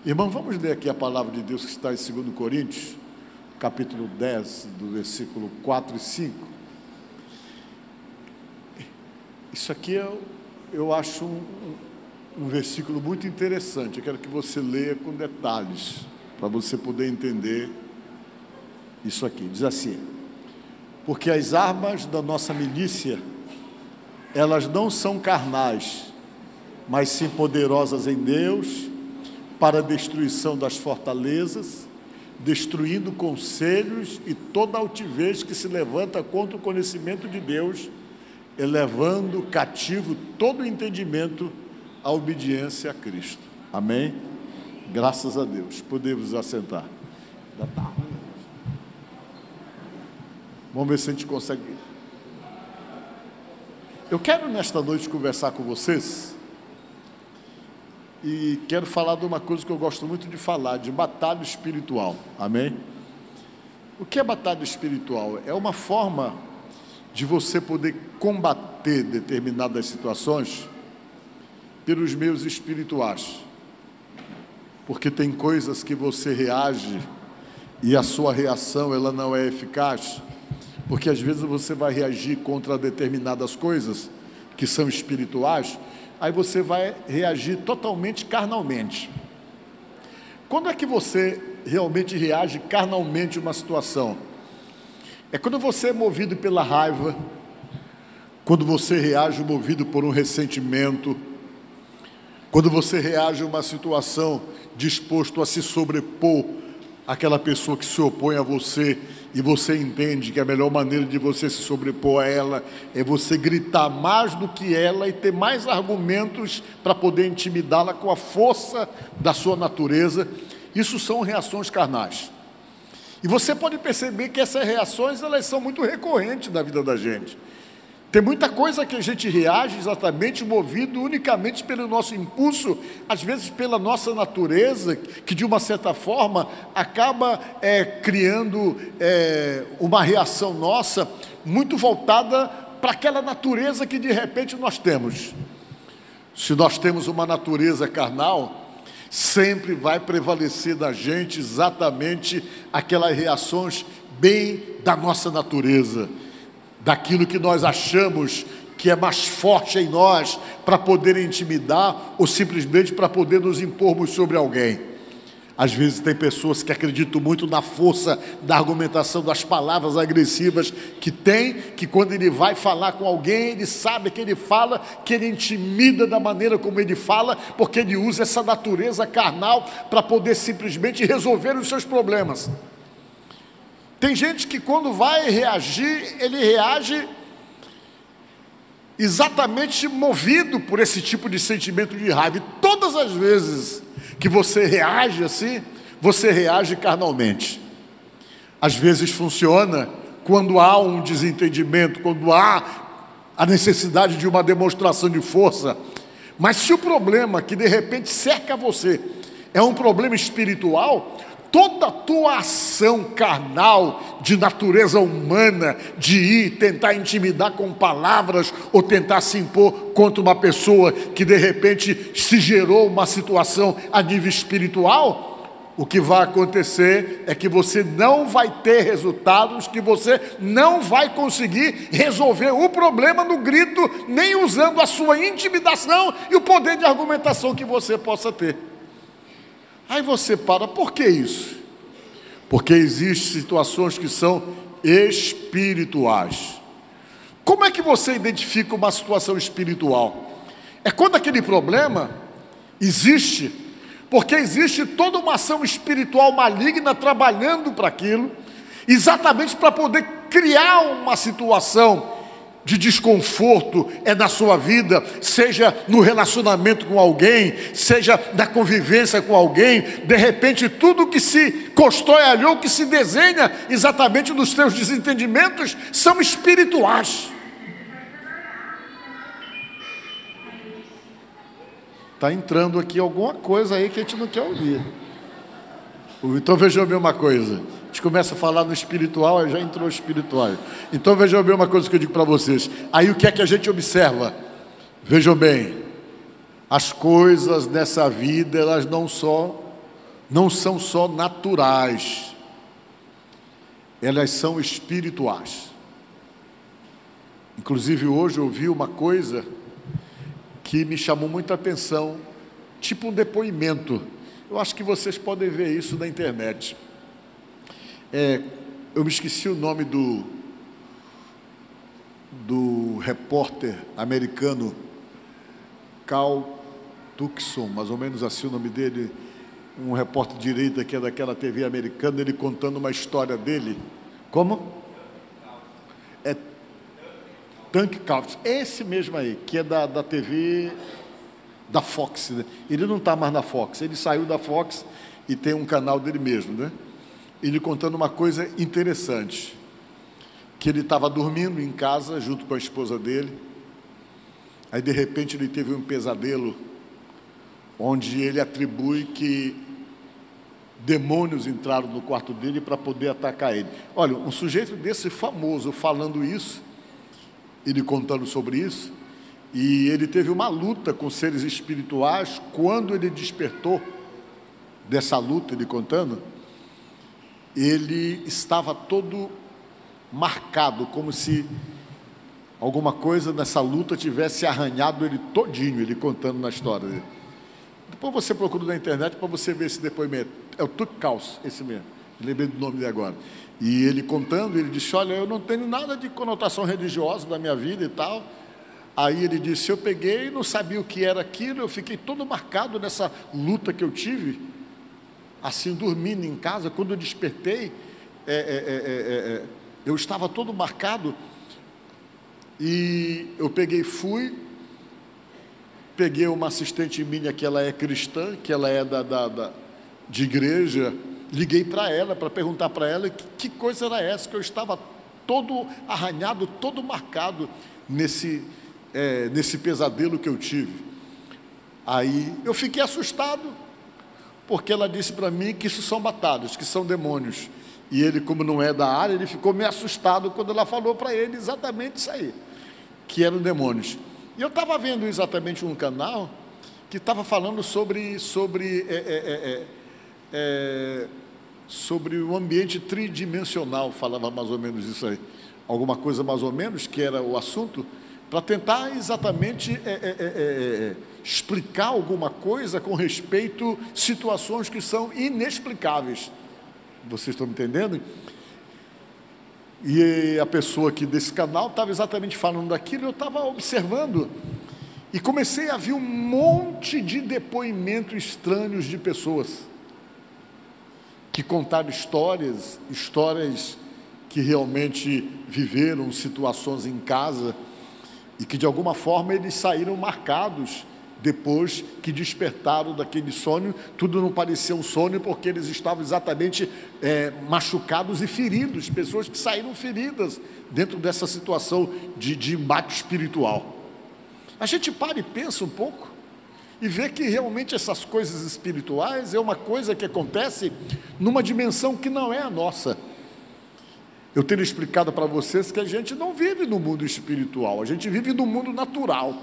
Irmão, vamos ler aqui a palavra de Deus que está em 2 Coríntios, capítulo 10, do versículo 4 e 5. Isso aqui eu acho um versículo muito interessante. Eu quero que você leia com detalhes, para você poder entender isso aqui. Diz assim: porque as armas da nossa milícia, elas não são carnais, mas sim poderosas em Deus, para a destruição das fortalezas, destruindo conselhos e toda altivez que se levanta contra o conhecimento de Deus, elevando cativo todo o entendimento à obediência a Cristo. Amém? Graças a Deus. Podemos assentar. Vamos ver se a gente consegue. Eu quero nesta noite conversar com vocês e quero falar de uma coisa que eu gosto muito de falar, de batalha espiritual. Amém? O que é batalha espiritual? É uma forma de você poder combater determinadas situações pelos meios espirituais, porque tem coisas que você reage e a sua reação ela não é eficaz, porque às vezes você vai reagir contra determinadas coisas que são espirituais, aí você vai reagir totalmente carnalmente. Quando é que você realmente reage carnalmente a uma situação? É quando você é movido pela raiva, quando você reage movido por um ressentimento, quando você reage a uma situação disposto a se sobrepor àquela pessoa que se opõe a você, e você entende que a melhor maneira de você se sobrepor a ela é você gritar mais do que ela e ter mais argumentos para poder intimidá-la com a força da sua natureza. Isso são reações carnais. E você pode perceber que essas reações elas são muito recorrentes na vida da gente. Tem muita coisa que a gente reage exatamente movido unicamente pelo nosso impulso, às vezes pela nossa natureza, que de uma certa forma acaba criando uma reação nossa muito voltada para aquela natureza que de repente nós temos. Se nós temos uma natureza carnal, sempre vai prevalecer da gente exatamente aquelas reações bem da nossa natureza, daquilo que nós achamos que é mais forte em nós para poder intimidar ou simplesmente para poder nos impormos sobre alguém. Às vezes tem pessoas que acreditam muito na força da argumentação, das palavras agressivas que tem, que quando ele vai falar com alguém, ele sabe que ele fala, que ele intimida da maneira como ele fala, porque ele usa essa natureza carnal para poder simplesmente resolver os seus problemas. Tem gente que quando vai reagir, ele reage exatamente movido por esse tipo de sentimento de raiva. E todas as vezes que você reage assim, você reage carnalmente. Às vezes funciona quando há um desentendimento, quando há a necessidade de uma demonstração de força. Mas se o problema que de repente cerca você é um problema espiritual, toda a tua ação carnal, de natureza humana, de ir tentar intimidar com palavras, ou tentar se impor contra uma pessoa que de repente se gerou uma situação a nível espiritual, o que vai acontecer é que você não vai ter resultados, que você não vai conseguir resolver o problema no grito, nem usando a sua intimidação e o poder de argumentação que você possa ter. Aí você para, por que isso? Porque existem situações que são espirituais. Como é que você identifica uma situação espiritual? É quando aquele problema existe, porque existe toda uma ação espiritual maligna trabalhando para aquilo, exatamente para poder criar uma situação de desconforto na sua vida, seja no relacionamento com alguém, seja na convivência com alguém. De repente tudo que se constrói, que se desenha exatamente nos seus desentendimentos, são espirituais. Está entrando aqui alguma coisa aí que a gente não quer ouvir. Então vejam bem uma coisa, a gente começa a falar no espiritual, aí já entrou o espiritual. Então vejam bem uma coisa que eu digo para vocês. Aí o que é que a gente observa? Vejam bem, as coisas nessa vida, elas não só não são só naturais, elas são espirituais. Inclusive hoje eu ouvi uma coisa que me chamou muita atenção, tipo um depoimento. Eu acho que vocês podem ver isso na internet. Eu me esqueci o nome do repórter americano, Cal Tucson, mais ou menos assim o nome dele, um repórter de direita que é daquela TV americana, ele contando uma história dele. Como? É Tucker Carlson, esse mesmo aí, que é da TV da Fox, né? Ele não está mais na Fox, ele saiu da Fox e tem um canal dele mesmo, né? Ele contando uma coisa interessante, que ele estava dormindo em casa junto com a esposa dele, aí de repente ele teve um pesadelo, onde ele atribui que demônios entraram no quarto dele para poder atacar ele. Olha, um sujeito desse famoso falando isso, ele contando sobre isso, e ele teve uma luta com seres espirituais. Quando ele despertou dessa luta, ele contando, ele estava todo marcado, como se alguma coisa nessa luta tivesse arranhado ele todinho, ele contando na história dele. Depois você procura na internet para você ver esse depoimento. É o Tucker Carlson, esse mesmo. Lembrei do nome dele agora. E ele contando, ele disse: olha, eu não tenho nada de conotação religiosa na minha vida e tal. Aí ele disse: eu peguei, não sabia o que era aquilo, eu fiquei todo marcado nessa luta que eu tive, assim, dormindo em casa. Quando eu despertei, eu estava todo marcado, e eu peguei, peguei uma assistente minha, que ela é cristã, que ela é de igreja, liguei para ela, para perguntar para ela que coisa era essa, que eu estava todo arranhado, todo marcado nesse pesadelo que eu tive. Aí eu fiquei assustado, porque ela disse para mim que isso são batalhas, que são demônios, e ele, como não é da área, ele ficou meio assustado quando ela falou para ele exatamente isso aí, que eram demônios. E eu estava vendo exatamente um canal que estava falando sobre o ambiente tridimensional, falava mais ou menos isso aí, alguma coisa mais ou menos, que era o assunto, para tentar exatamente explicar alguma coisa com respeito a situações que são inexplicáveis. Vocês estão me entendendo? E a pessoa aqui desse canal estava exatamente falando daquilo, eu estava observando, e comecei a ver um monte de depoimentos estranhos de pessoas que contaram histórias que realmente viveram situações em casa, e que de alguma forma eles saíram marcados depois que despertaram daquele sonho. Tudo não parecia um sonho, porque eles estavam exatamente machucados e feridos, pessoas que saíram feridas dentro dessa situação de embate espiritual. A gente para e pensa um pouco e vê que realmente essas coisas espirituais é uma coisa que acontece numa dimensão que não é a nossa. Eu tenho explicado para vocês que a gente não vive no mundo espiritual, a gente vive no mundo natural.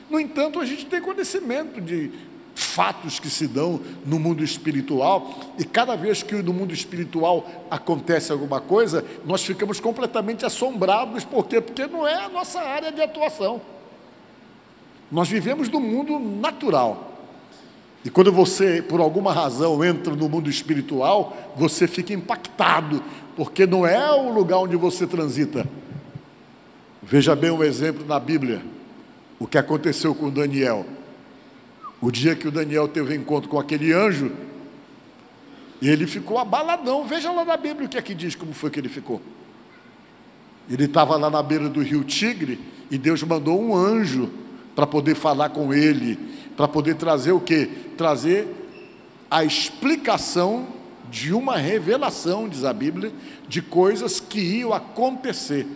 No entanto, a gente tem conhecimento de fatos que se dão no mundo espiritual, e cada vez que no mundo espiritual acontece alguma coisa, nós ficamos completamente assombrados. Por quê? Porque não é a nossa área de atuação. Nós vivemos no mundo natural. E quando você, por alguma razão, entra no mundo espiritual, você fica impactado, porque não é o lugar onde você transita. Veja bem um exemplo na Bíblia, o que aconteceu com Daniel. O dia que o Daniel teve um encontro com aquele anjo, ele ficou abaladão. Veja lá na Bíblia o que é que diz, como foi que ele ficou. Ele estava lá na beira do rio Tigre, e Deus mandou um anjo para poder falar com ele, para poder trazer o quê? Trazer a explicação de uma revelação, diz a Bíblia, de coisas que iam acontecer.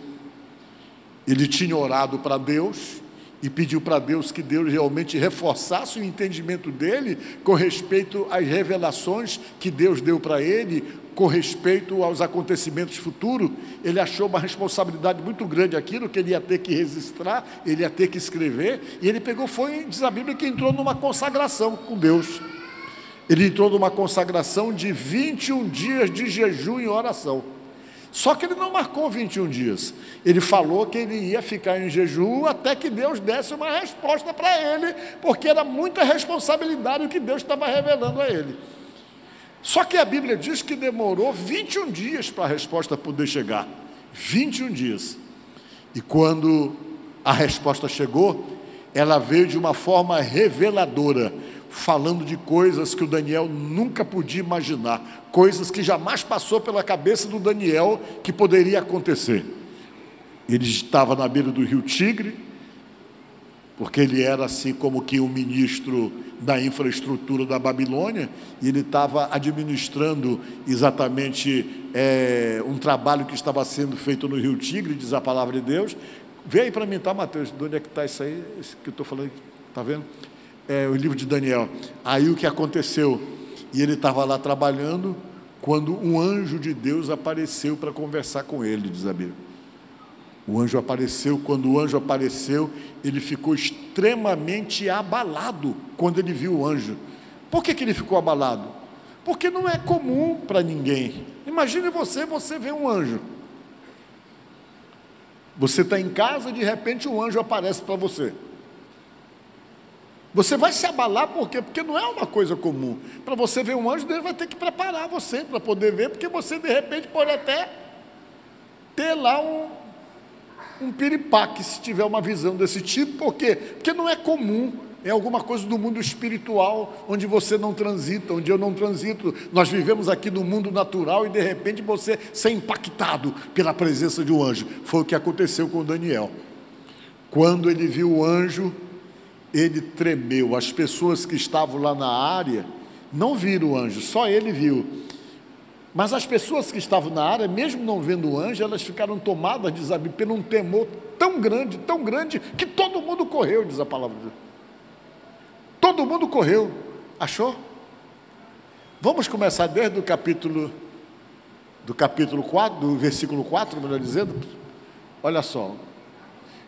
Ele tinha orado para Deus e pediu para Deus que Deus realmente reforçasse o entendimento dele com respeito às revelações que Deus deu para ele, com respeito aos acontecimentos futuros. Ele achou uma responsabilidade muito grande aquilo, que ele ia ter que registrar, ele ia ter que escrever, e ele pegou, diz a Bíblia, que entrou numa consagração com Deus. Ele entrou numa consagração de 21 dias de jejum e oração. Só que ele não marcou 21 dias. Ele falou que ele ia ficar em jejum até que Deus desse uma resposta para ele, porque era muita responsabilidade o que Deus estava revelando a ele. Só que a Bíblia diz que demorou 21 dias para a resposta poder chegar. 21 dias. E quando a resposta chegou, ela veio de uma forma reveladora, falando de coisas que o Daniel nunca podia imaginar, coisas que jamais passou pela cabeça do Daniel que poderia acontecer. Ele estava na beira do rio Tigre, porque ele era assim como que o ministro da infraestrutura da Babilônia, e ele estava administrando exatamente um trabalho que estava sendo feito no rio Tigre, diz a palavra de Deus. Vê aí para mim, tá, Mateus? De onde é que está isso aí, esse que eu estou falando? Está vendo? O livro de Daniel. Aí o que aconteceu? E ele estava lá trabalhando, quando um anjo de Deus apareceu para conversar com ele, diz a Bíblia. O anjo apareceu. Quando o anjo apareceu, ele ficou extremamente abalado quando ele viu o anjo. Por que ele ficou abalado? Porque não é comum para ninguém. Imagine você vê um anjo. Você está em casa, de repente um anjo aparece para você. Você vai se abalar, por quê? Porque não é uma coisa comum. Para você ver um anjo, Deus vai ter que preparar você para poder ver, porque você de repente pode até ter lá um piripaque, se tiver uma visão desse tipo. Por quê? Porque não é comum, é alguma coisa do mundo espiritual, onde você não transita, onde eu não transito. Nós vivemos aqui no mundo natural e de repente você ser impactado pela presença de um anjo. Foi o que aconteceu com Daniel. Quando ele viu o anjo, ele tremeu. As pessoas que estavam lá na área não viram o anjo, só ele viu. Mas as pessoas que estavam na área, mesmo não vendo o anjo, elas ficaram tomadas, diz a Bíblia, por um temor tão grande, que todo mundo correu, diz a palavra de Deus. Todo mundo correu. Achou? Vamos começar desde o capítulo 4, do versículo 4, melhor dizendo. Olha só.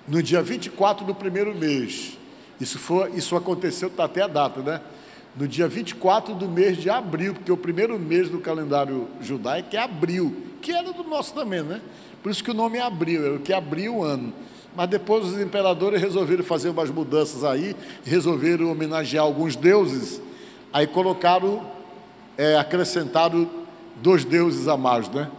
No dia 24 do primeiro mês, isso aconteceu, está até a data, né? No dia 24 do mês de abril, porque o primeiro mês do calendário judaico é abril, que era do nosso também, né? Por isso que o nome é abril, era o que abria o ano. Mas depois os imperadores resolveram fazer umas mudanças aí, resolveram homenagear alguns deuses, aí colocaram, acrescentaram 2 deuses a mais, né?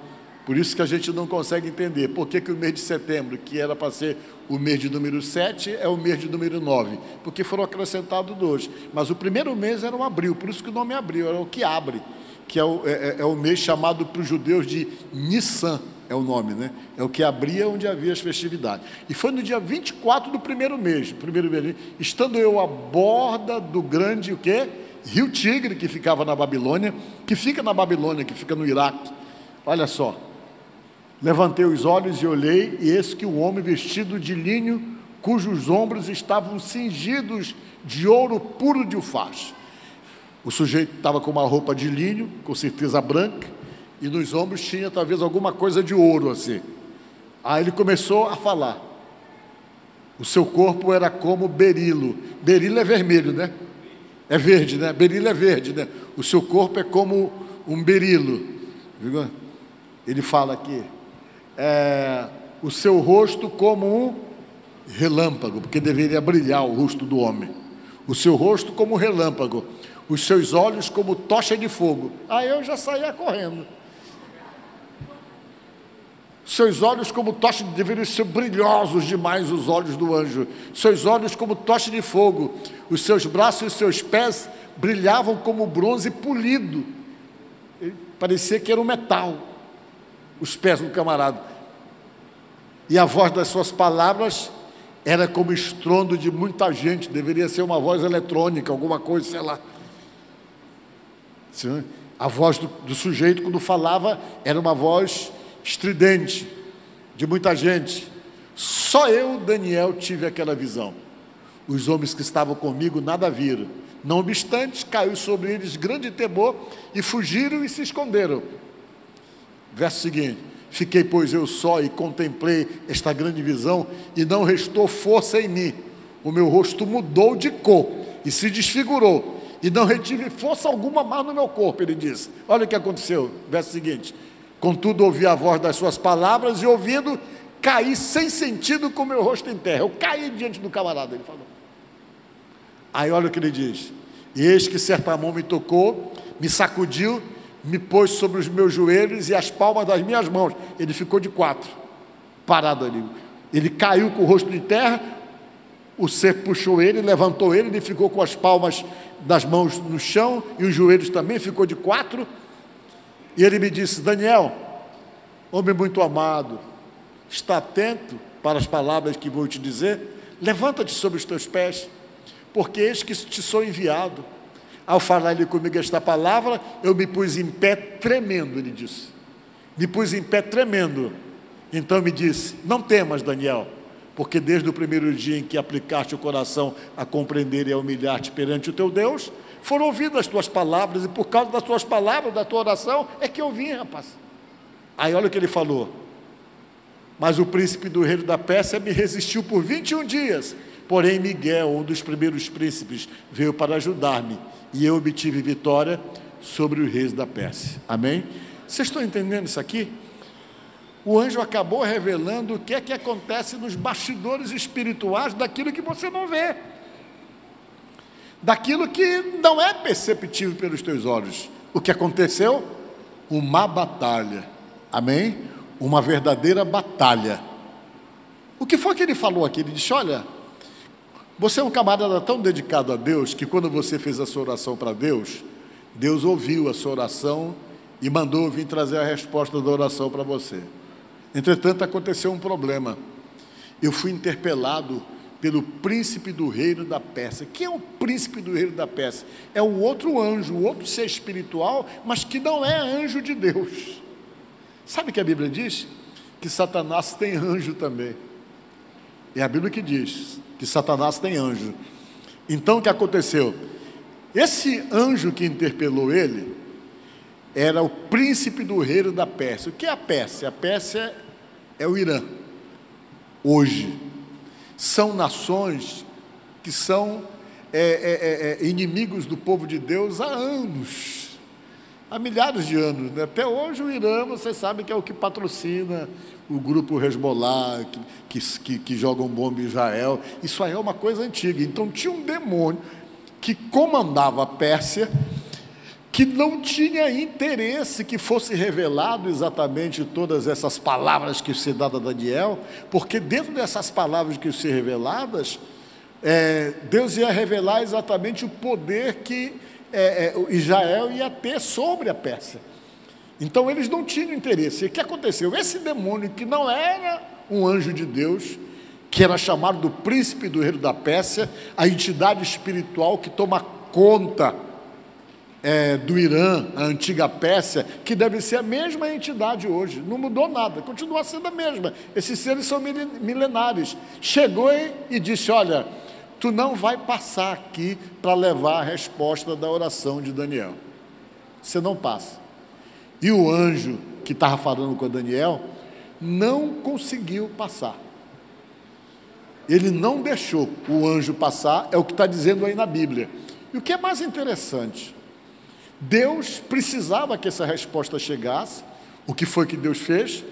Por isso que a gente não consegue entender por que o mês de setembro, que era para ser o mês de número 7, é o mês de número 9, porque foram acrescentados 2. Mas o primeiro mês era o abril, por isso que o nome é abril, era o que abre, que é o mês chamado para os judeus de Nissan, é o nome, né? É o que abria onde havia as festividades. E foi no dia 24 do primeiro mês, estando eu à borda do grande, o quê? Rio Tigre, que ficava na Babilônia, que fica no Iraque. Olha só. Levantei os olhos e olhei, e eis que um homem vestido de linho, cujos ombros estavam cingidos de ouro puro de Ufaz. O sujeito estava com uma roupa de linho, com certeza branca, e nos ombros tinha talvez alguma coisa de ouro assim. Aí ele começou a falar. O seu corpo era como berilo. Berilo é vermelho, né? É verde, né? Berilo é verde, né? O seu corpo é como um berilo. Ele fala aqui. O seu rosto como um relâmpago, porque deveria brilhar o rosto do homem. O seu rosto como um relâmpago. Os seus olhos como tocha de fogo. Aí eu já saía correndo. Seus olhos como tocha, deveriam ser brilhosos demais os olhos do anjo. Seus olhos como tocha de fogo. Os seus braços e os seus pés brilhavam como bronze polido. Parecia que era um metal, os pés do camarada. E a voz das suas palavras era como estrondo de muita gente. Deveria ser uma voz eletrônica, alguma coisa, sei lá. A voz do sujeito, quando falava, era uma voz estridente, de muita gente. Só eu, Daniel, tive aquela visão. Os homens que estavam comigo nada viram. Não obstante, caiu sobre eles grande temor, e fugiram e se esconderam. Verso seguinte: fiquei, pois, eu só, e contemplei esta grande visão, e não restou força em mim. O meu rosto mudou de cor, e se desfigurou, e não retive força alguma mais no meu corpo, ele disse. Olha o que aconteceu, verso seguinte: contudo ouvi a voz das suas palavras, e ouvindo, caí sem sentido com meu rosto em terra. Eu caí diante do camarada, ele falou. Aí olha o que ele diz: e eis que certa mão me tocou, me sacudiu, me pôs sobre os meus joelhos e as palmas das minhas mãos. Ele ficou de quatro, parado ali. Ele caiu com o rosto em terra, o ser puxou ele, levantou ele, ele ficou com as palmas das mãos no chão, e os joelhos também, ficou de quatro. E ele me disse: Daniel, homem muito amado, está atento para as palavras que vou te dizer, levanta-te sobre os teus pés, porque eis que te sou enviado. Ao falar-lhe comigo esta palavra, eu me pus em pé tremendo, ele disse. Me pus em pé tremendo. Então me disse: não temas, Daniel, porque desde o primeiro dia em que aplicaste o coração a compreender e a humilhar-te perante o teu Deus, foram ouvidas as tuas palavras, e por causa das tuas palavras, da tua oração, é que eu vim, rapaz. Aí olha o que ele falou: mas o príncipe do reino da Pérsia me resistiu por 21 dias, porém Miguel, um dos primeiros príncipes, veio para ajudar-me, e eu obtive vitória sobre os reis da Pérsia. Amém? Vocês estão entendendo isso aqui? O anjo acabou revelando o que é que acontece nos bastidores espirituais daquilo que você não vê, daquilo que não é perceptível pelos teus olhos. O que aconteceu? Uma batalha. Amém? Uma verdadeira batalha. O que foi que ele falou aqui? Ele disse: olha, você é um camarada tão dedicado a Deus, que quando você fez a sua oração para Deus, Deus ouviu a sua oração e mandou vir trazer a resposta da oração para você. Entretanto, aconteceu um problema. Eu fui interpelado pelo príncipe do reino da Pérsia. Quem é o príncipe do reino da Pérsia? É um outro anjo, um outro ser espiritual, mas que não é anjo de Deus. Sabe o que a Bíblia diz? Que Satanás tem anjo também. É a Bíblia que diz que Satanás tem anjo. Então o que aconteceu? Esse anjo que interpelou ele era o príncipe do reino da Pérsia. O que é a Pérsia? A Pérsia é o Irã. Hoje são nações que são inimigos do povo de Deus há anos, há milhares de anos, né? Até hoje o Irã, vocês sabem que é o que patrocina o grupo Hezbollah, que jogam bomba em Israel. Isso aí é uma coisa antiga. Então tinha um demônio que comandava a Pérsia, que não tinha interesse que fosse revelado exatamente todas essas palavras que se dada a Daniel, porque dentro dessas palavras que se reveladas, Deus ia revelar exatamente o poder que Israel ia ter sobre a Pérsia. Então eles não tinham interesse. E o que aconteceu? Esse demônio, que não era um anjo de Deus, que era chamado do príncipe do reino da Pérsia, a entidade espiritual que toma conta do Irã, a antiga Pérsia, que deve ser a mesma entidade hoje, não mudou nada, continua sendo a mesma. Esses seres são milenares. Chegou e disse: olha, tu não vai passar aqui para levar a resposta da oração de Daniel, você não passa. E o anjo que estava falando com Daniel não conseguiu passar. Ele não deixou o anjo passar, é o que está dizendo aí na Bíblia. E o que é mais interessante, Deus precisava que essa resposta chegasse. O que foi que Deus fez?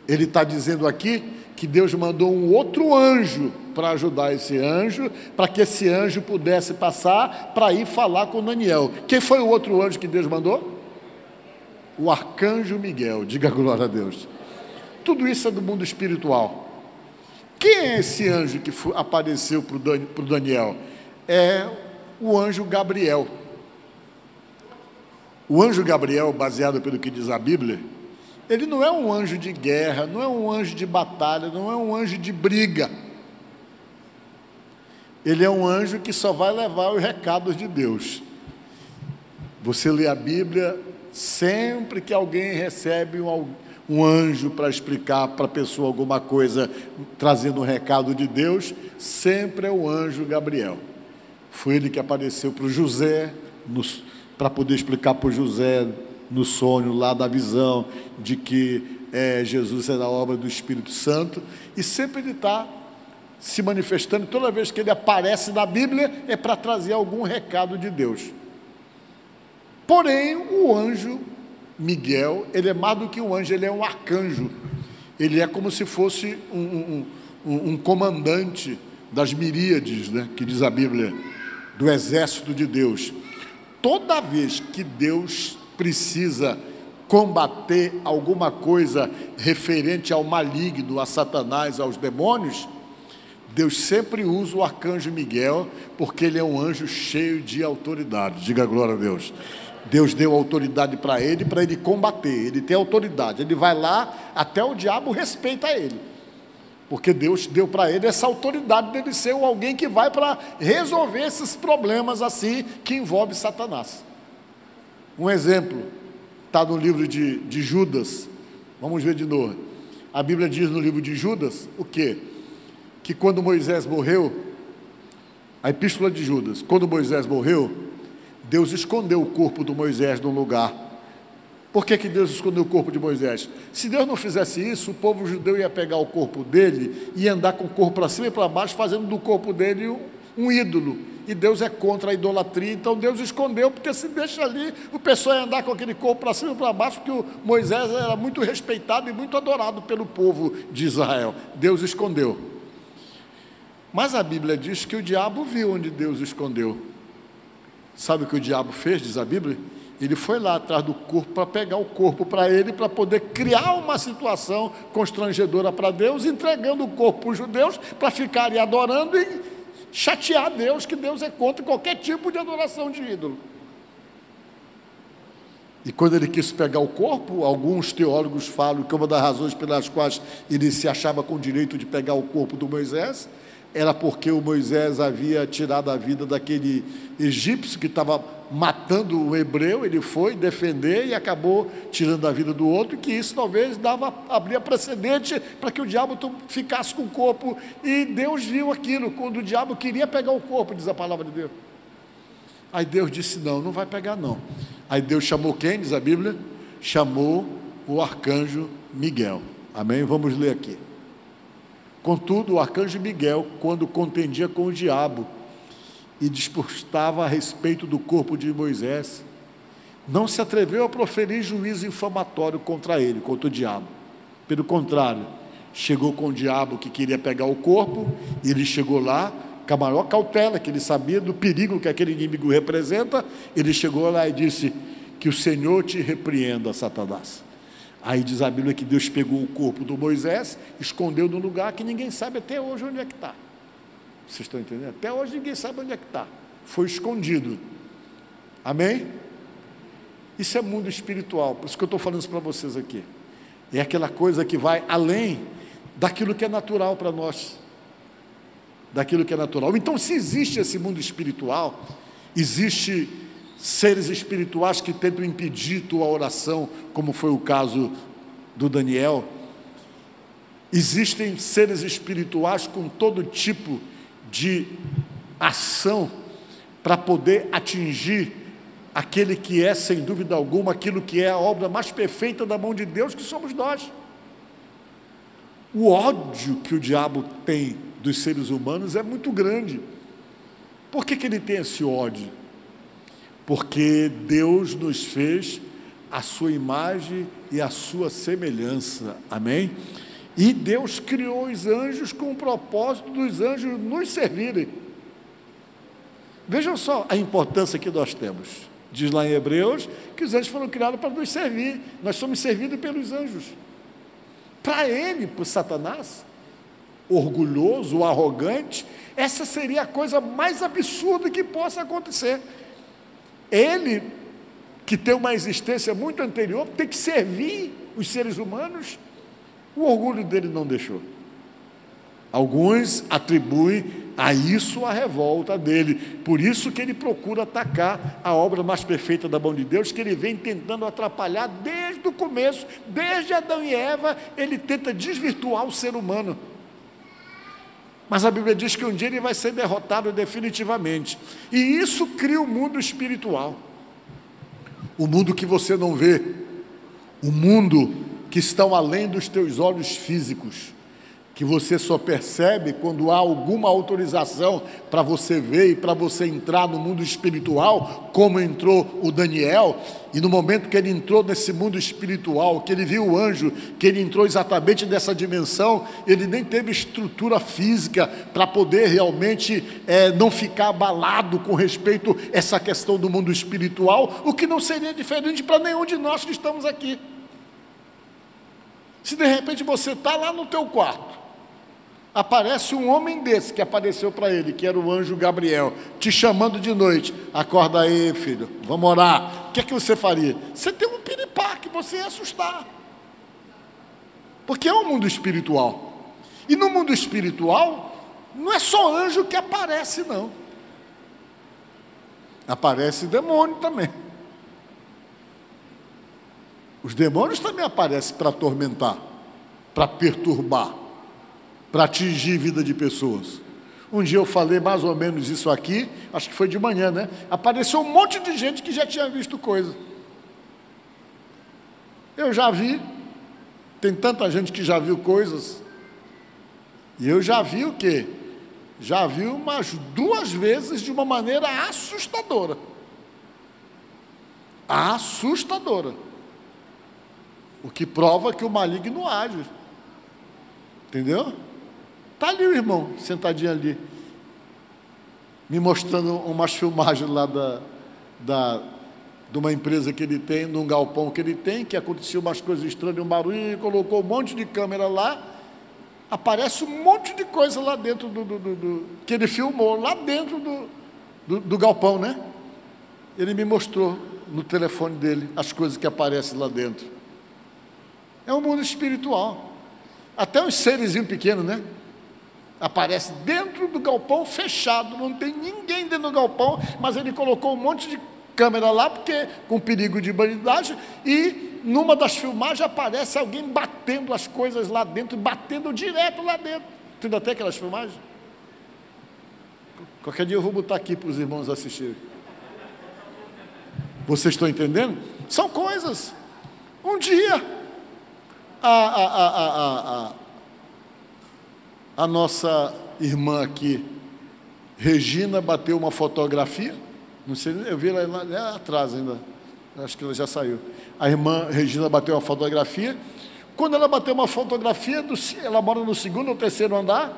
Ele está dizendo aqui que Deus mandou um outro anjo para ajudar esse anjo, para que esse anjo pudesse passar para ir falar com Daniel. Quem foi o outro anjo que Deus mandou? O arcanjo Miguel. Diga glória a Deus. Tudo isso é do mundo espiritual. Quem é esse anjo que apareceu para o Daniel? É o anjo Gabriel. O anjo Gabriel, baseado pelo que diz a Bíblia, ele não é um anjo de guerra, não é um anjo de batalha, não é um anjo de briga. Ele é um anjo que só vai levar os recados de Deus. Você lê a Bíblia, sempre que alguém recebe um anjo para explicar para a pessoa alguma coisa, trazendo um recado de Deus, sempre é o anjo Gabriel. Foi ele que apareceu para o José, para poder explicar para o José no sonho lá da visão de que Jesus era a obra do Espírito Santo, e sempre ele está se manifestando, toda vez que ele aparece na Bíblia, é para trazer algum recado de Deus. Porém, o anjo Miguel, ele é mais do que um anjo, ele é um arcanjo. Ele é como se fosse um comandante das miríades, né, que diz a Bíblia, do exército de Deus. Toda vez que Deus precisa combater alguma coisa referente ao maligno, a Satanás, aos demônios, Deus sempre usa o arcanjo Miguel, porque ele é um anjo cheio de autoridade. Diga glória a Deus. Deus deu autoridade para ele combater. Ele tem autoridade, ele vai lá, até o diabo respeita ele, porque Deus deu para ele essa autoridade dele ser alguém que vai para resolver esses problemas assim, que envolve Satanás. Um exemplo, está no livro de Judas. Vamos ver de novo. A Bíblia diz no livro de Judas, o quê? Que quando Moisés morreu, a epístola de Judas, quando Moisés morreu, Deus escondeu o corpo de Moisés num lugar. Por que Deus escondeu o corpo de Moisés? Se Deus não fizesse isso, o povo judeu ia pegar o corpo dele e andar com o corpo para cima e para baixo, fazendo do corpo dele um ídolo. E Deus é contra a idolatria, então Deus escondeu, porque se deixa ali, o pessoal ia andar com aquele corpo para cima e para baixo, porque o Moisés era muito respeitado e muito adorado pelo povo de Israel. Deus escondeu. Mas a Bíblia diz que o diabo viu onde Deus escondeu. Sabe o que o diabo fez, diz a Bíblia? Ele foi lá atrás do corpo para pegar o corpo para ele, para poder criar uma situação constrangedora para Deus, entregando o corpo para os judeus, para ficarem adorando e chatear Deus, que Deus é contra qualquer tipo de adoração de ídolo. E quando ele quis pegar o corpo, alguns teólogos falam que uma das razões pelas quais ele se achava com o direito de pegar o corpo do Moisés era porque o Moisés havia tirado a vida daquele egípcio que estava matando o hebreu. Ele foi defender e acabou tirando a vida do outro, que isso talvez abria precedente para que o diabo ficasse com o corpo. E Deus viu aquilo, quando o diabo queria pegar o corpo, diz a palavra de Deus. Aí Deus disse, não vai pegar não. Aí Deus chamou quem, diz a Bíblia? Chamou o arcanjo Miguel. Amém? Vamos ler aqui. Contudo, o arcanjo Miguel, quando contendia com o diabo e disputava a respeito do corpo de Moisés, não se atreveu a proferir juízo infamatório contra ele, contra o diabo. Pelo contrário, chegou com o diabo que queria pegar o corpo, e ele chegou lá com a maior cautela, que ele sabia do perigo que aquele inimigo representa. Ele chegou lá e disse, que o Senhor te repreenda, Satanás. Aí diz a Bíblia que Deus pegou o corpo do Moisés, escondeu num lugar que ninguém sabe até hoje onde é que está. Vocês estão entendendo? Até hoje ninguém sabe onde é que está. Foi escondido. Amém? Isso é mundo espiritual, por isso que eu estou falando isso para vocês aqui. É aquela coisa que vai além daquilo que é natural para nós. Daquilo que é natural. Então, se existe esse mundo espiritual, existe seres espirituais que tentam impedir tua oração, como foi o caso do Daniel. Existem seres espirituais com todo tipo de ação para poder atingir aquele que é, sem dúvida alguma, aquilo que é a obra mais perfeita da mão de Deus, que somos nós. O ódio que o diabo tem dos seres humanos é muito grande. Por que ele tem esse ódio? Porque Deus nos fez a sua imagem e a sua semelhança, amém? E Deus criou os anjos com o propósito dos anjos nos servirem. Vejam só a importância que nós temos. Diz lá em Hebreus que os anjos foram criados para nos servir. Nós somos servidos pelos anjos. Para ele, por Satanás, orgulhoso, arrogante, essa seria a coisa mais absurda que possa acontecer. Ele, que tem uma existência muito anterior, tem que servir os seres humanos. O orgulho dele não deixou. Alguns atribuem a isso a revolta dele, por isso que ele procura atacar a obra mais perfeita da mão de Deus, que ele vem tentando atrapalhar desde o começo, desde Adão e Eva. Ele tenta desvirtuar o ser humano, mas a Bíblia diz que um dia ele vai ser derrotado definitivamente, e isso cria o mundo espiritual, o mundo que você não vê, o mundo que está além dos teus olhos físicos. que você só percebe quando há alguma autorização para você ver e para você entrar no mundo espiritual, como entrou o Daniel. E no momento que ele entrou nesse mundo espiritual, que ele viu o anjo, que ele entrou exatamente nessa dimensão, ele nem teve estrutura física para poder realmente não ficar abalado com respeito a essa questão do mundo espiritual, o que não seria diferente para nenhum de nós que estamos aqui. Se de repente você está lá no teu quarto, aparece um homem desse que apareceu para ele, que era o anjo Gabriel, te chamando de noite: acorda aí, filho, vamos orar. O que é que você faria? Você tem um piripaque, você ia assustar, porque é um mundo espiritual, e no mundo espiritual não é só anjo que aparece, não, aparece demônio também. Os demônios também aparecem para atormentar, para perturbar, para atingir a vida de pessoas. Um dia eu falei mais ou menos isso aqui, acho que foi de manhã, né? Apareceu um monte de gente que já tinha visto coisa. Eu já vi, tem tanta gente que já viu coisas, e eu já vi o quê? Já vi umas 2 vezes de uma maneira assustadora. Assustadora. O que prova que o maligno age. Entendeu? Está ali o irmão, sentadinho ali, me mostrando umas filmagens lá de uma empresa que ele tem, de um galpão que ele tem, que aconteceu umas coisas estranhas, um barulho, e colocou um monte de câmera lá, aparece um monte de coisa lá dentro que ele filmou, lá dentro do galpão, né? Ele me mostrou no telefone dele as coisas que aparecem lá dentro. É um mundo espiritual. Até os serezinhos pequenos, né? Aparece dentro do galpão fechado, não tem ninguém dentro do galpão, mas ele colocou um monte de câmera lá, porque com perigo de bandidagem, e numa das filmagens aparece alguém batendo as coisas lá dentro, batendo direto lá dentro. Tu ainda tem aquelas filmagens? Qualquer dia eu vou botar aqui para os irmãos assistirem. Vocês estão entendendo? São coisas. Um dia a nossa irmã aqui, Regina, bateu uma fotografia, não sei, eu vi ela lá atrás ainda, acho que ela já saiu. A irmã Regina bateu uma fotografia. Quando ela bateu uma fotografia, ela mora no 2º ou 3º andar,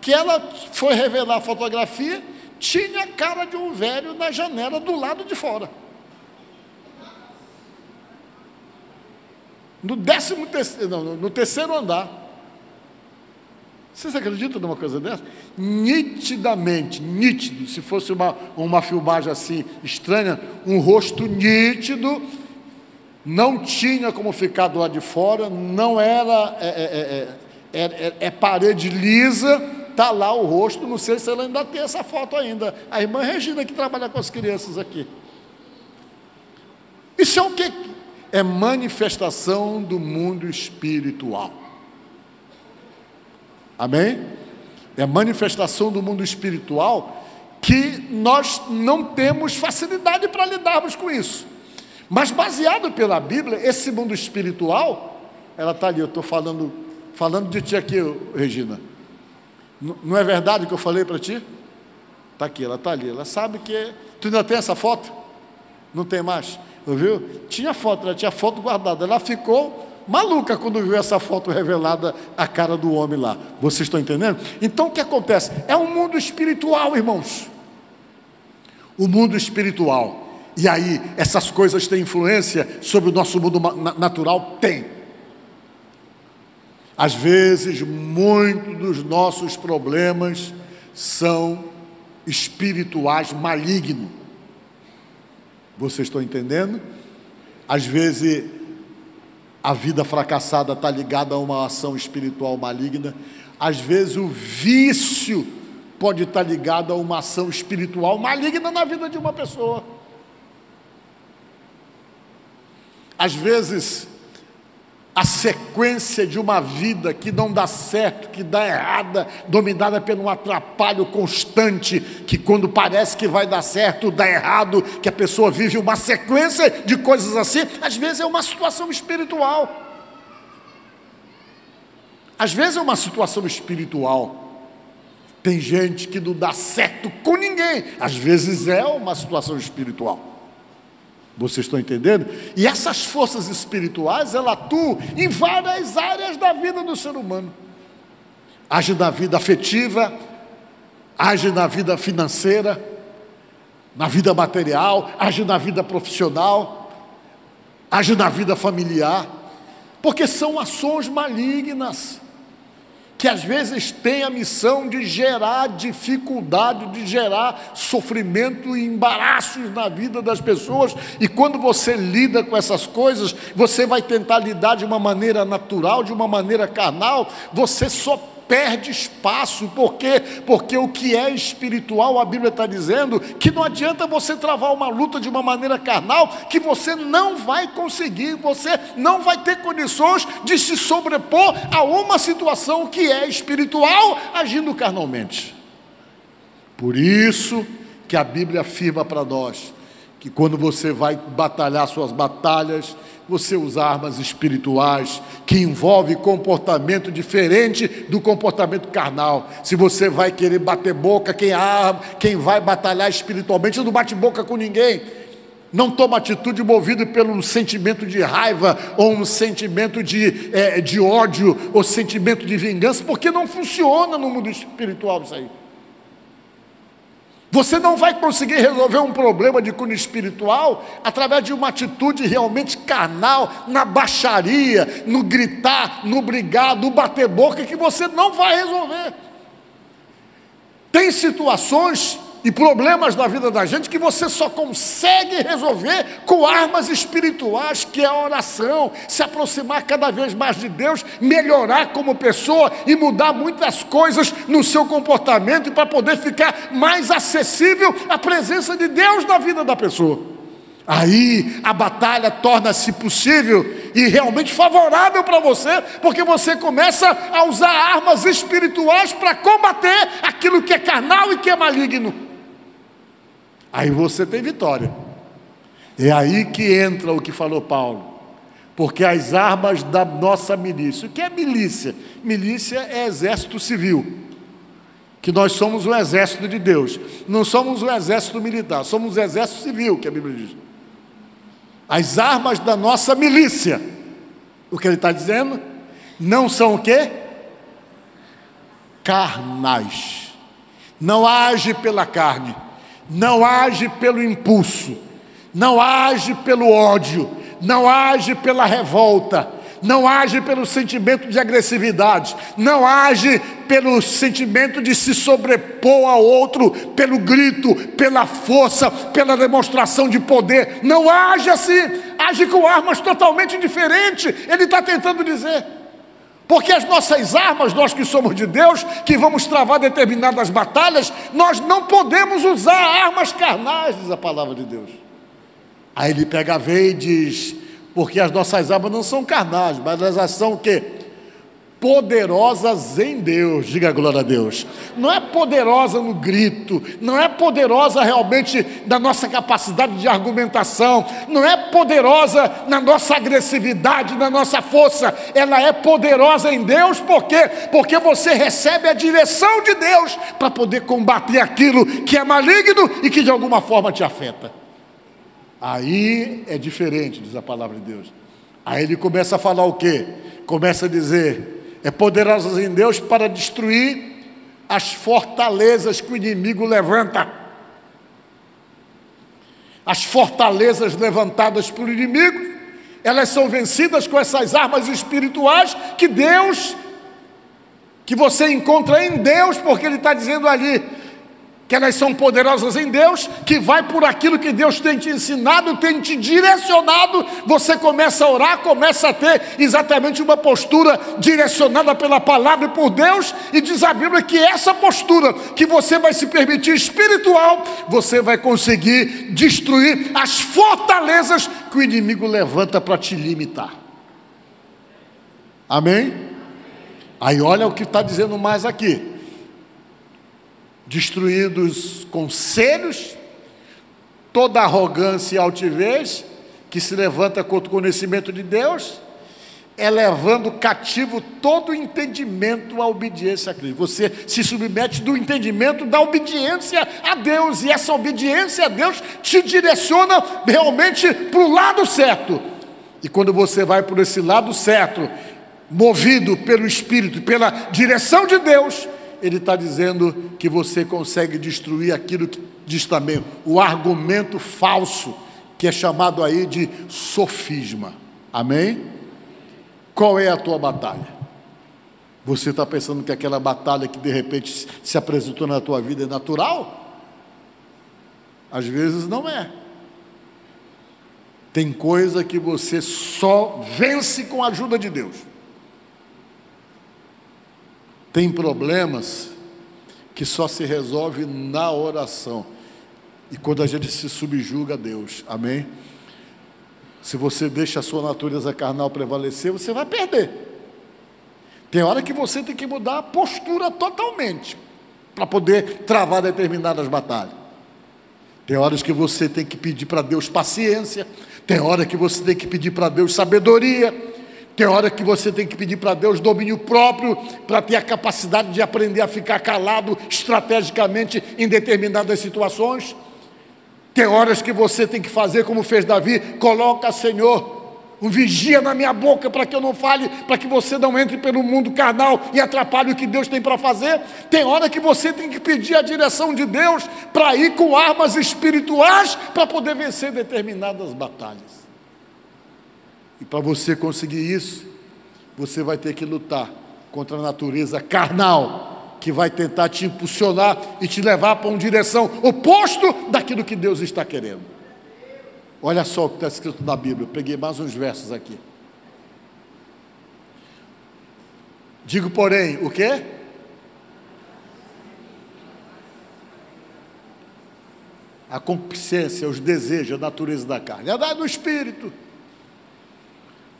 que ela foi revelar a fotografia, tinha a cara de um velho na janela do lado de fora. No 3º andar. Vocês acreditam numa coisa dessa? Nitidamente, nítido, se fosse uma filmagem assim estranha, um rosto nítido, não tinha como ficar do lado de fora, não era, parede lisa, está lá o rosto, não sei se ela ainda tem essa foto ainda. A irmã Regina, que trabalha com as crianças aqui. Isso é o quê? É manifestação do mundo espiritual. Amém? É manifestação do mundo espiritual que nós não temos facilidade para lidarmos com isso. Mas baseado pela Bíblia, esse mundo espiritual, ela está ali, eu estou falando de ti aqui, Regina. Não é verdade o que eu falei para ti? Está aqui, ela está ali, ela sabe que... Tu ainda tem essa foto? Não tem mais? Viu? Tinha foto, ela tinha foto guardada, ela ficou maluca quando viu essa foto revelada, a cara do homem lá. Vocês estão entendendo? Então o que acontece? É um mundo espiritual, irmãos. O mundo espiritual. E aí, essas coisas têm influência sobre o nosso mundo natural? Tem. Às vezes, muitos dos nossos problemas são espirituais malignos. Vocês estão entendendo? Às vezes, a vida fracassada está ligada a uma ação espiritual maligna. Às vezes, o vício pode estar ligado a uma ação espiritual maligna na vida de uma pessoa. Às vezes, a sequência de uma vida que não dá certo, que dá errada, dominada por um atrapalho constante, que quando parece que vai dar certo, dá errado, que a pessoa vive uma sequência de coisas assim, às vezes é uma situação espiritual. Às vezes é uma situação espiritual. Tem gente que não dá certo com ninguém. Às vezes é uma situação espiritual. Vocês estão entendendo? E essas forças espirituais, elas atuam em várias áreas da vida do ser humano. Age na vida afetiva, age na vida financeira, na vida material, age na vida profissional, age na vida familiar. Porque são ações malignas, que às vezes têm a missão de gerar dificuldade, de gerar sofrimento e embaraços na vida das pessoas. E quando você lida com essas coisas, você vai tentar lidar de uma maneira natural, de uma maneira carnal, você só perde espaço. Por quê? Porque o que é espiritual, a Bíblia está dizendo que não adianta você travar uma luta de uma maneira carnal, que você não vai conseguir, você não vai ter condições de se sobrepor a uma situação que é espiritual, agindo carnalmente. Por isso que a Bíblia afirma para nós, que quando você vai batalhar suas batalhas, você usa armas espirituais, que envolve comportamento diferente do comportamento carnal. Se você vai querer bater boca, quem vai batalhar espiritualmente não bate boca com ninguém. Não toma atitude movido pelo sentimento de raiva, ou um sentimento de ódio, ou sentimento de vingança, porque não funciona no mundo espiritual isso aí. Você não vai conseguir resolver um problema de cunho espiritual através de uma atitude realmente carnal, na baixaria, no gritar, no brigar, no bater boca, que você não vai resolver. Tem situações e problemas na vida da gente que você só consegue resolver com armas espirituais, que é a oração, se aproximar cada vez mais de Deus, melhorar como pessoa e mudar muitas coisas no seu comportamento, para poder ficar mais acessível à presença de Deus na vida da pessoa. Aí a batalha torna-se possível e realmente favorável para você, porque você começa a usar armas espirituais para combater aquilo que é carnal e que é maligno. Aí você tem vitória. É aí que entra o que falou Paulo. Porque as armas da nossa milícia. O que é milícia? Milícia é exército civil. Que nós somos o exército de Deus. Não somos o exército militar, somos o exército civil, que a Bíblia diz. As armas da nossa milícia. O que ele está dizendo? Não são o quê? Carnais. Não age pela carne. Não age pelo impulso, não age pelo ódio, não age pela revolta, não age pelo sentimento de agressividade, não age pelo sentimento de se sobrepor ao outro, pelo grito, pela força, pela demonstração de poder. Não age assim, age com armas totalmente diferentes. Ele está tentando dizer. Porque as nossas armas, nós que somos de Deus, que vamos travar determinadas batalhas, nós não podemos usar armas carnais, diz a palavra de Deus. Aí ele pega a veia e diz, porque as nossas armas não são carnais, mas elas são o quê? Poderosas em Deus, diga glória a Deus. Não é poderosa no grito, não é poderosa realmente na nossa capacidade de argumentação, não é poderosa na nossa agressividade, na nossa força. Ela é poderosa em Deus, por quê? Porque você recebe a direção de Deus para poder combater aquilo que é maligno e que de alguma forma te afeta. Aí é diferente, diz a palavra de Deus. Aí ele começa a falar o quê? Começa a dizer: é poderosa em Deus para destruir as fortalezas que o inimigo levanta. As fortalezas levantadas pelo inimigo, elas são vencidas com essas armas espirituais que você encontra em Deus, porque ele está dizendo ali que elas são poderosas em Deus, que vai por aquilo que Deus tem te ensinado, tem te direcionado. Você começa a orar, começa a ter exatamente uma postura direcionada pela palavra e por Deus, e diz a Bíblia que essa postura que você vai se permitir espiritual, você vai conseguir destruir as fortalezas que o inimigo levanta para te limitar. Amém? Aí olha o que está dizendo mais aqui: destruindo os conselhos, toda arrogância e altivez que se levanta contra o conhecimento de Deus, é levando cativo todo o entendimento à obediência a Cristo. Você se submete do entendimento da obediência a Deus, e essa obediência a Deus te direciona realmente para o lado certo. E quando você vai por esse lado certo, movido pelo Espírito, pela direção de Deus, Ele está dizendo que você consegue destruir aquilo que diz também, o argumento falso, que é chamado aí de sofisma. Amém? Qual é a tua batalha? Você está pensando que aquela batalha que de repente se apresentou na tua vida é natural? Às vezes não é. Tem coisa que você só vence com a ajuda de Deus. Tem problemas que só se resolve na oração. E quando a gente se subjuga a Deus. Amém? Se você deixa a sua natureza carnal prevalecer, você vai perder. Tem hora que você tem que mudar a postura totalmente para poder travar determinadas batalhas. Tem horas que você tem que pedir para Deus paciência. Tem hora que você tem que pedir para Deus sabedoria. Tem hora que você tem que pedir para Deus domínio próprio, para ter a capacidade de aprender a ficar calado estrategicamente em determinadas situações. Tem horas que você tem que fazer como fez Davi: coloca, Senhor, um vigia na minha boca para que eu não fale, para que você não entre pelo mundo carnal e atrapalhe o que Deus tem para fazer. Tem hora que você tem que pedir a direção de Deus para ir com armas espirituais para poder vencer determinadas batalhas. E para você conseguir isso, você vai ter que lutar contra a natureza carnal, que vai tentar te impulsionar e te levar para uma direção oposta daquilo que Deus está querendo. Olha só o que está escrito na Bíblia. Eu peguei mais uns versos aqui. Digo, porém, o quê? A concupiscência, os desejos, a natureza da carne. Andar no Espírito.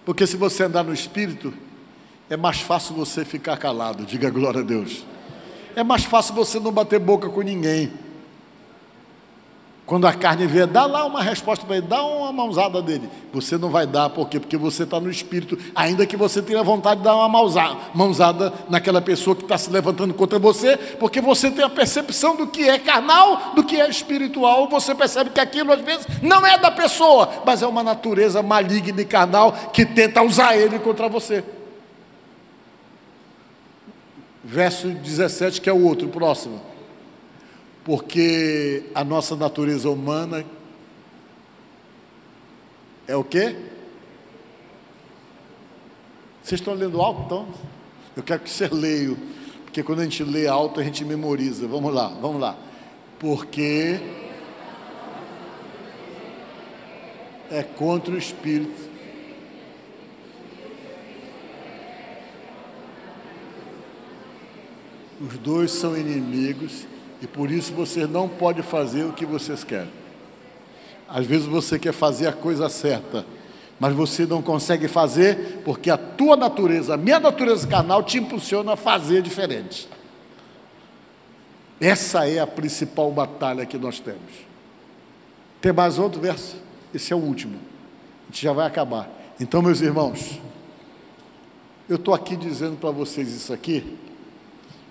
Porque se você andar no Espírito, é mais fácil você ficar calado. Diga glória a Deus. É mais fácil você não bater boca com ninguém. Quando a carne vier, dá lá uma resposta para ele, dá uma mãozada dele. Você não vai dar, por quê? Porque você está no Espírito, ainda que você tenha vontade de dar uma mãozada naquela pessoa que está se levantando contra você, porque você tem a percepção do que é carnal, do que é espiritual. Você percebe que aquilo às vezes não é da pessoa, mas é uma natureza maligna e carnal que tenta usar ele contra você. Verso 17, que é o outro, próximo. Porque a nossa natureza humana é o quê? Vocês estão lendo alto, então? Eu quero que você leia, porque quando a gente lê alto, a gente memoriza. Vamos lá, vamos lá. Porque é contra o Espírito. Os dois são inimigos e por isso você não pode fazer o que vocês querem. Às vezes você quer fazer a coisa certa, mas você não consegue fazer porque a tua natureza, a minha natureza carnal te impulsiona a fazer diferente. Essa é a principal batalha que nós temos. Tem mais outro verso? Esse é o último. A gente já vai acabar. Então, meus irmãos, eu estou aqui dizendo para vocês isso aqui,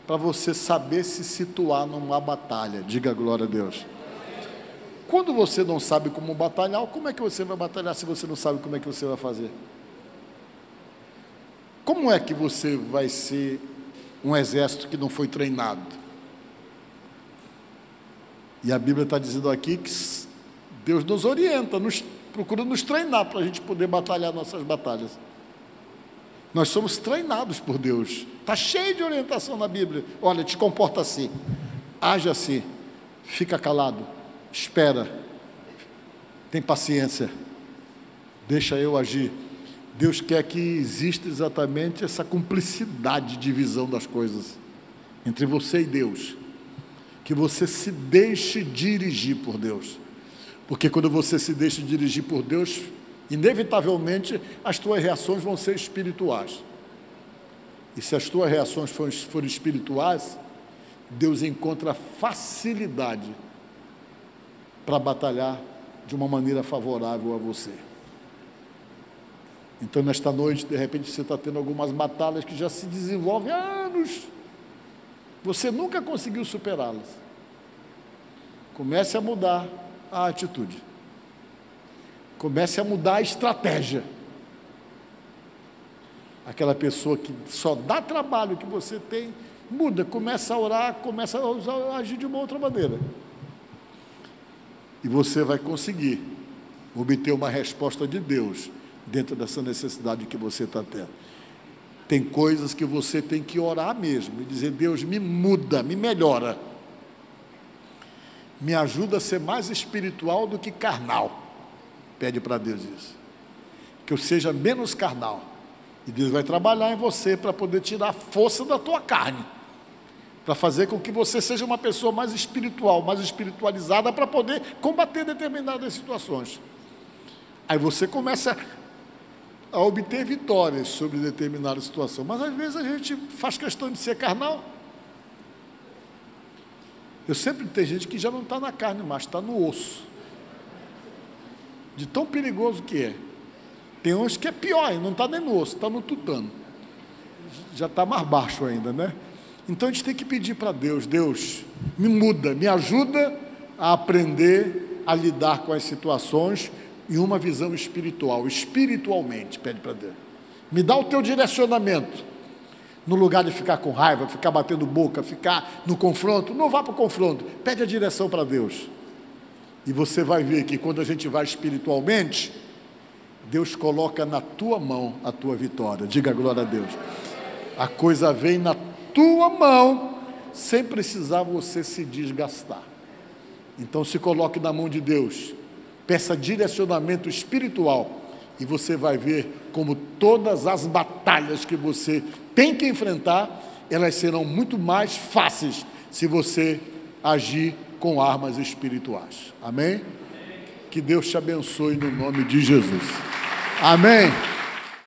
para você saber se situar numa batalha. Diga glória a Deus. Quando você não sabe como batalhar, como é que você vai batalhar se você não sabe como é que você vai fazer? Como é que você vai ser um exército que não foi treinado? E a Bíblia está dizendo aqui que Deus nos orienta, procura nos treinar para a gente poder batalhar nossas batalhas. Nós somos treinados por Deus. Está cheio de orientação na Bíblia. Olha, te comporta assim, age assim, fica calado, espera, tem paciência, deixa eu agir. Deus quer que exista exatamente essa cumplicidade de visão das coisas entre você e Deus, que você se deixe dirigir por Deus, porque quando você se deixa dirigir por Deus, inevitavelmente as tuas reações vão ser espirituais. E se as tuas reações forem espirituais, Deus encontra facilidade para batalhar de uma maneira favorável a você. Então, nesta noite, de repente, você está tendo algumas batalhas que já se desenvolvem há anos. Você nunca conseguiu superá-las. Comece a mudar a atitude. Comece a mudar a estratégia. Aquela pessoa que só dá trabalho que você tem, muda, começa a orar, começa a agir de uma outra maneira. E você vai conseguir obter uma resposta de Deus dentro dessa necessidade que você está tendo. Tem coisas que você tem que orar mesmo e dizer: Deus, me muda, me melhora. Me ajuda a ser mais espiritual do que carnal. Pede para Deus isso. Que eu seja menos carnal. E Deus vai trabalhar em você para poder tirar a força da tua carne, para fazer com que você seja uma pessoa mais espiritual, mais espiritualizada, para poder combater determinadas situações. Aí você começa a obter vitórias sobre determinada situação. Mas às vezes a gente faz questão de ser carnal. Eu sempre tenho gente que já não está na carne mais, está no osso. De tão perigoso que é. Tem uns que é pior, não está nem no osso, está no tutano. Já está mais baixo ainda, né? Então a gente tem que pedir para Deus: Deus, me muda, me ajuda a aprender a lidar com as situações em uma visão espiritual, espiritualmente. Pede para Deus. Me dá o teu direcionamento. No lugar de ficar com raiva, ficar batendo boca, ficar no confronto, não vá para o confronto. Pede a direção para Deus. E você vai ver que quando a gente vai espiritualmente, Deus coloca na tua mão a tua vitória. Diga glória a Deus. A coisa vem na tua mão, sem precisar você se desgastar. Então se coloque na mão de Deus, peça direcionamento espiritual, e você vai ver como todas as batalhas que você tem que enfrentar, elas serão muito mais fáceis se você agir com armas espirituais. Amém? Que Deus te abençoe no nome de Jesus. Amém.